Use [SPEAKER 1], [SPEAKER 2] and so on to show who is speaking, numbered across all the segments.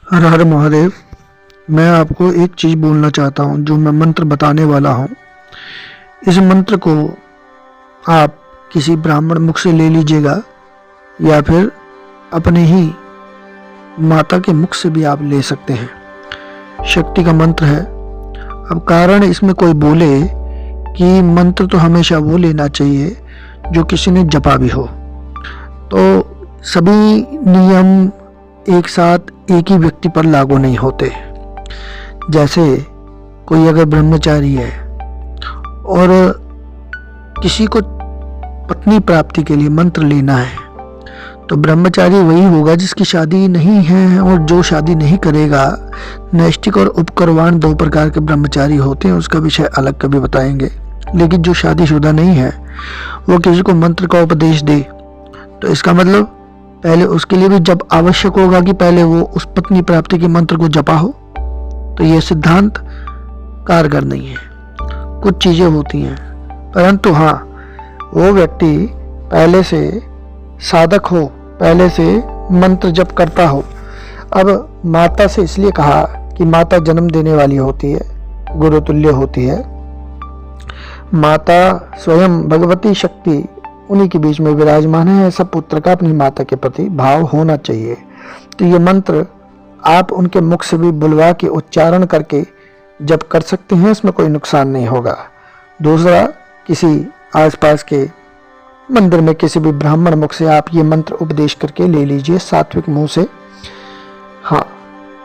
[SPEAKER 1] हर हर महादेव। मैं आपको एक चीज़ बोलना चाहता हूँ। जो मैं मंत्र बताने वाला हूँ, इस मंत्र को आप किसी ब्राह्मण मुख से ले लीजिएगा या फिर अपने ही माता के मुख से भी आप ले सकते हैं। शक्ति का मंत्र है। अब कारण इसमें कोई बोले कि मंत्र तो हमेशा वो लेना चाहिए जो किसी ने जपा भी हो, तो सभी नियम एक साथ एक ही व्यक्ति पर लागू नहीं होते। जैसे कोई अगर ब्रह्मचारी है और किसी को पत्नी प्राप्ति के लिए मंत्र लेना है, तो ब्रह्मचारी वही होगा जिसकी शादी नहीं है। और जो शादी नहीं करेगा, नैष्टिक और उपकरवाण दो प्रकार के ब्रह्मचारी होते हैं, उसका विषय अलग कभी बताएंगे। लेकिन जो शादीशुदा नहीं है वो किसी को मंत्र का उपदेश दे, तो इसका मतलब पहले उसके लिए भी जब आवश्यक होगा कि पहले वो उस पत्नी प्राप्ति के मंत्र को जपा हो, तो ये सिद्धांत कारगर नहीं है। कुछ चीजें होती हैं, परंतु हाँ, वो व्यक्ति पहले से साधक हो, पहले से मंत्र जप करता हो। अब माता से इसलिए कहा कि माता जन्म देने वाली होती है, गुरु तुल्य होती है। माता स्वयं भगवती शक्ति उन्हीं के बीच में विराजमान है। ऐसा पुत्र का अपनी माता के प्रति भाव होना चाहिए। तो ये मंत्र आप उनके मुख से भी बुलवा के उच्चारण करके जब कर सकते हैं, इसमें कोई नुकसान नहीं होगा। दूसरा, किसी आसपास के मंदिर में किसी भी ब्राह्मण मुख से आप ये मंत्र उपदेश करके ले लीजिए, सात्विक मुंह से। हाँ,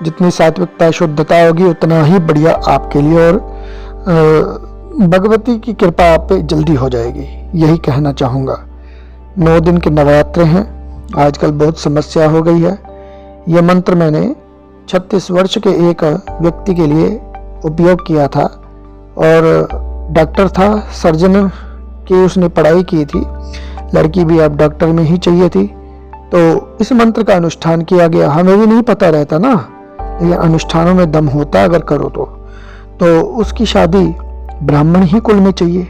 [SPEAKER 1] जितनी सात्विकता शुद्धता होगी उतना ही बढ़िया आपके लिए, और भगवती की कृपा आप पे जल्दी हो जाएगी, यही कहना चाहूँगा। 9 दिन के नवरात्रे हैं। आजकल बहुत समस्या हो गई है। यह मंत्र मैंने 36 वर्ष के एक व्यक्ति के लिए उपयोग किया था, और डॉक्टर था, सर्जन की उसने पढ़ाई की थी। लड़की भी अब डॉक्टर में ही चाहिए थी, तो इस मंत्र का अनुष्ठान किया गया। हमें भी नहीं पता रहता ना, लेकिन अनुष्ठानों में दम होता अगर करो तो उसकी शादी ब्राह्मण ही कुल में चाहिए,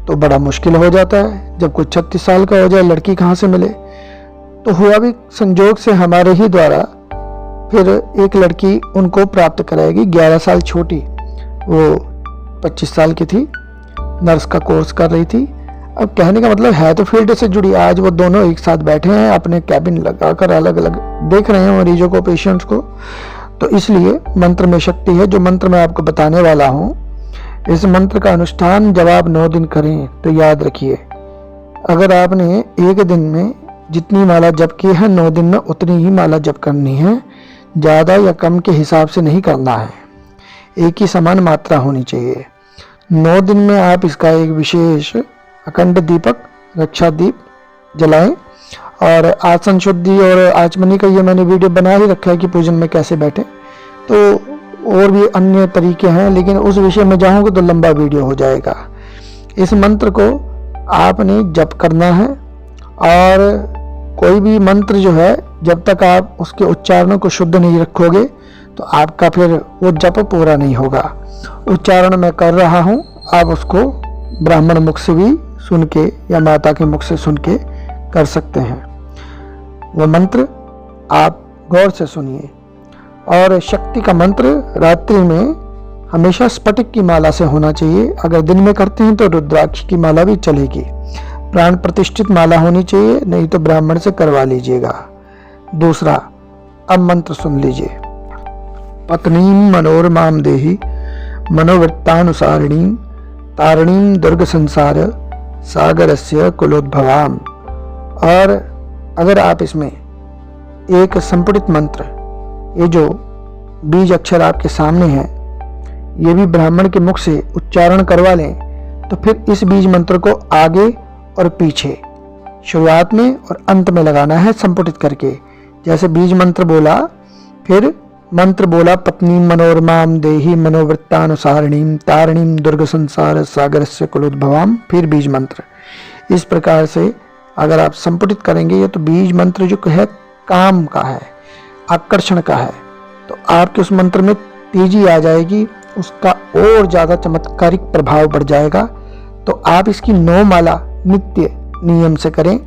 [SPEAKER 1] तो बड़ा मुश्किल हो जाता है। जब कोई 36 साल का हो जाए, लड़की कहाँ से मिले? तो हुआ भी संजोग से हमारे ही द्वारा फिर एक लड़की उनको प्राप्त कराएगी, 11 साल छोटी। वो 25 साल की थी, नर्स का कोर्स कर रही थी। अब कहने का मतलब है तो फील्ड से जुड़ी। आज वो दोनों एक साथ बैठे हैं, अपने कैबिन लगाकर अलग अलग देख रहे हैं मरीजों को, पेशेंट्स को। तो इसलिए मंत्र में शक्ति है। जो मंत्र मैं आपको बताने वाला हूँ, इस मंत्र का अनुष्ठान जब आप 9 दिन करें तो याद रखिए, अगर आपने एक दिन में जितनी माला जप की है, 9 दिन में उतनी ही माला जप करनी है। ज़्यादा या कम के हिसाब से नहीं करना है, एक ही समान मात्रा होनी चाहिए। 9 दिन में आप इसका एक विशेष अखंड दीपक, रक्षा दीप जलाएं। और आसन शुद्धि और आचमनी का ये मैंने वीडियो बना ही रखा है कि पूजन में कैसे बैठे। तो और भी अन्य तरीके हैं, लेकिन उस विषय में जाऊंगा तो लंबा वीडियो हो जाएगा। इस मंत्र को आपने जप करना है, और कोई भी मंत्र जो है, जब तक आप उसके उच्चारणों को शुद्ध नहीं रखोगे तो आपका फिर वो जप पूरा नहीं होगा। उच्चारण मैं कर रहा हूँ, आप उसको ब्राह्मण मुख से भी सुन के या माता के मुख से सुन के कर सकते हैं। वो मंत्र आप गौर से सुनिए। और शक्ति का मंत्र रात्रि में हमेशा स्फटिक की माला से होना चाहिए। अगर दिन में करते हैं तो रुद्राक्ष की माला भी चलेगी। प्राण प्रतिष्ठित माला होनी चाहिए, नहीं तो ब्राह्मण से करवा लीजिएगा। दूसरा, अब मंत्र सुन लीजिए। पत्नीम मनोरमाम देहि मनोवृत्तानुसारिणीम तारिणीम दुर्ग संसार सागरस्य कुलोद्भवाम। और अगर आप इसमें एक संपुटित मंत्र, ये जो बीज अक्षर आपके सामने है, ये भी ब्राह्मण के मुख से उच्चारण करवा लें, तो फिर इस बीज मंत्र को आगे और पीछे, शुरुआत में और अंत में लगाना है संपुटित करके। जैसे बीज मंत्र बोला, फिर मंत्र बोला, पत्नी मनोरमाम देहि मनोवृत्तानुसारिणीम तारिणीम दुर्ग संसार सागरस्य कुलोद्भवाम, फिर बीज मंत्र। इस प्रकार से अगर आप संपुटित करेंगे, ये तो बीज मंत्र जो है काम का है, आकर्षण का है, तो आपके उस मंत्र में तेजी आ जाएगी, उसका और ज्यादा चमत्कारिक प्रभाव बढ़ जाएगा। तो आप इसकी 9 माला नित्य नियम से करें,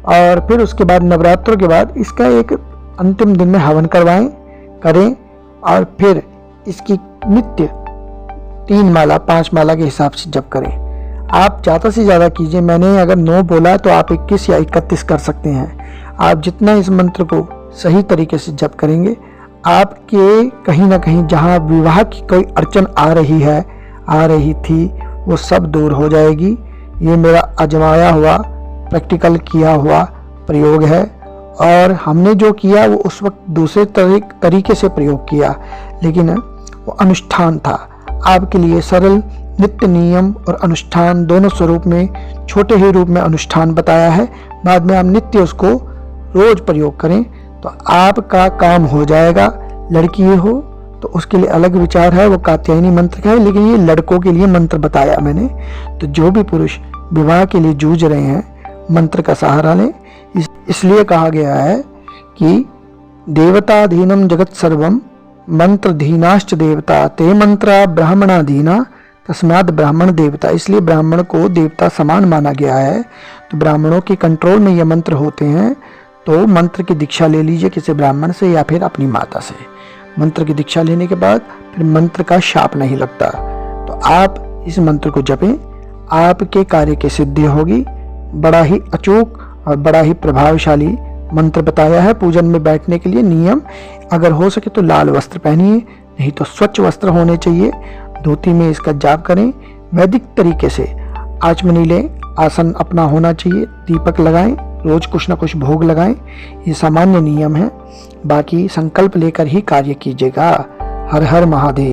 [SPEAKER 1] और फिर उसके बाद नवरात्रों के बाद इसका एक अंतिम दिन में हवन करवाएं। करें और फिर इसकी नित्य 3 माला 5 माला के हिसाब से जप करें। आप ज़्यादा से ज़्यादा कीजिए। मैंने अगर 9 बोला तो आप 21 या 31 कर सकते हैं। आप जितना इस मंत्र को सही तरीके से जप करेंगे, आपके कहीं ना कहीं जहाँ विवाह की कोई अड़चन आ रही थी, वो सब दूर हो जाएगी। ये मेरा आजमाया हुआ, प्रैक्टिकल किया हुआ प्रयोग है और हमने जो किया वो उस वक्त दूसरे तरीके से प्रयोग किया, लेकिन वो अनुष्ठान था। आपके लिए सरल नित्य नियम और अनुष्ठान दोनों स्वरूप में, छोटे ही रूप में अनुष्ठान बताया है। बाद में आप नित्य उसको रोज प्रयोग करें तो आपका काम हो जाएगा। लड़की हो तो उसके लिए अलग विचार है, वो कात्यायनी मंत्र का है, लेकिन ये लड़कों के लिए मंत्र बताया मैंने। तो जो भी पुरुष विवाह के लिए जूझ रहे हैं, मंत्र का सहारा लें। इसलिए कहा गया है कि देवताधीनम जगत सर्वम मंत्रधीनाश्च देवता ते मंत्रा ब्राह्मणाधीना तस्मात् ब्राह्मण देवता। इसलिए ब्राह्मण को देवता समान माना गया है। तो ब्राह्मणों के कंट्रोल में ये मंत्र होते हैं। तो मंत्र की दीक्षा ले लीजिए किसी ब्राह्मण से या फिर अपनी माता से। मंत्र की दीक्षा लेने के बाद फिर मंत्र का शाप नहीं लगता। तो आप इस मंत्र को जपें, आपके कार्य की सिद्धि होगी। बड़ा ही अचूक और बड़ा ही प्रभावशाली मंत्र बताया है। पूजन में बैठने के लिए नियम, अगर हो सके तो लाल वस्त्र पहनिए, नहीं तो स्वच्छ वस्त्र होने चाहिए। धोती में इसका जाप करें। वैदिक तरीके से आचमनी लें, आसन अपना होना चाहिए, दीपक लगाएं, रोज कुछ ना कुछ भोग लगाएं। ये सामान्य नियम है। बाकी संकल्प लेकर ही कार्य कीजिएगा। हर हर महादेव।